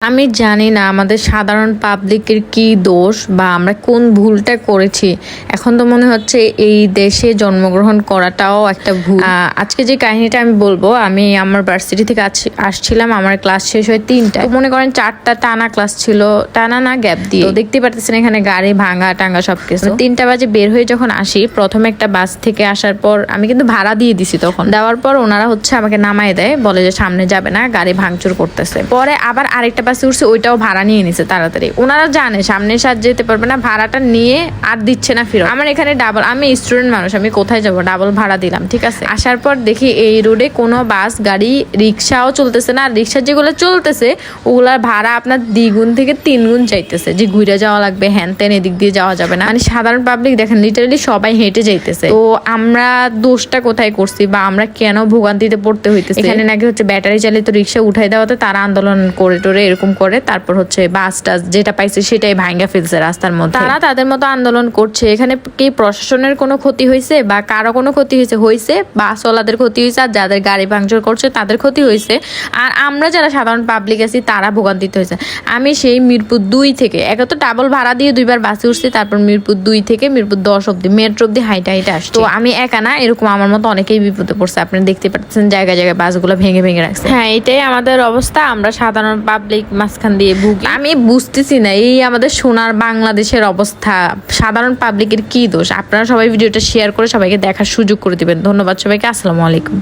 আমি জানি না আমাদের সাধারণ পাবলিকের কি দোষ বা আমরা কোন ভুলটা করেছি। এখন তো মনে হচ্ছে এই দেশে জন্মগ্রহণ করাটাও একটা ভুল। আজকে যে কাহিনীটা আমি বলবো, আমি আমার ভার্সিটি থেকে আসছিলাম, আমার ক্লাস শেষ হয় 3টায়। মনে করেন 4টা টানা ক্লাস ছিল, টানা না গ্যাপ দিয়ে। তো দেখতে পারতেছেন এখানে গাড়ি ভাঙা টাঙ্গা সবকিছু। 3টা বাজে বের হয়ে যখন আসি, প্রথমে একটা বাস থেকে আসার পর আমি কিন্তু ভাড়া দিয়ে দিছি। তখন দেওয়ার পর ওনারা আমাকে নামায় দেয়, বলে যে সামনে যাবে না, গাড়ি ভাঙচুর করতেছে। পরে আবার আরেকটা বাসে উঠছে, ওইটাও ভাড়া নিয়ে নিছে তাড়াতাড়ি। ওনারা জানে সামনে সাথ যেতে পারবে না, ভাড়াটা নিয়ে আর দিচ্ছে না ফেরত। আমার এখানে ডাবল, আমি স্টুডেন্ট মানুষ, আমি কোথায় যাবো, ডাবল ভাড়া দিলাম, ঠিক আছে। আসার পর দেখি এই রোডে কোনো বাস গাড়ি রিক্সাও চলতেছে না। আর রিক্সা যেগুলো চলতেছে ওগুলার ভাড়া আপনার 2 গুণ থেকে 3 গুণ চাইতেছে, যে ঘুরে যাওয়া লাগবে, হ্যান ত্যান, এদিক দিয়ে যাওয়া যাবে না। মানে সাধারণ পাবলিক দেখেন লিটারালি সবাই হেঁটে যাইতেছে। তো আমরা দোষটা কোথায় করছি বা আমরা কেন ভোগান্তিতে পড়তে হইতেছে? এখানে নাকি ব্যাটারি চালিত রিক্সা উঠাই দেওয়াতে তারা আন্দোলন করে টোরে এরকম করে, তারপর বাস টাস যেটা পাইছে সেটাই ভাঙ্গা ফেলছে রাস্তার মধ্যে। তারা তাদের মতো আন্দোলন করছে। এখানে কি প্রশাসনের কোনো ক্ষতি হয়েছে বা কারো কোনো ক্ষতি হয়েছে? বাসওয়ালাদের ক্ষতি হয়েছে, আর যাদের গাড়ি ভাঙচুর করছে তাদের ক্ষতি হয়েছে। আর আমরা যারা সাধারণ পাবলিক আছি তারা ভোগান্তিতে হয়েছে। আমি সেই মিরপুর 2 থেকে তো ডাবল ভাড়া দিয়ে 2বার বাসে উঠছি, তারপর মিরপুর 2 থেকে মিরপুর 10 অব্দি মেট্রো অব্দি হাইটে আসছি। তো আমি একা না, এরকম আমার মতো অনেকেই বিপদে পড়ছে। আপনি দেখতে পাচ্ছেন জায়গায় জায়গায় বাসগুলো ভেঙে ভেঙে রাখছে। হ্যাঁ, এটাই আমাদের অবস্থা। আমরা সাধারণ পাবলিক মাঝখান দিয়ে ভুগি। আমি বুঝতেছি না এই আমাদের সোনার বাংলাদেশের অবস্থা, সাধারণ পাবলিকের কি দোষ? আপনারা সবাই ভিডিওটা শেয়ার করে সবাইকে দেখার সুযোগ করে দিবেন। ধন্যবাদ সবাইকে। আসসালামু আলাইকুম।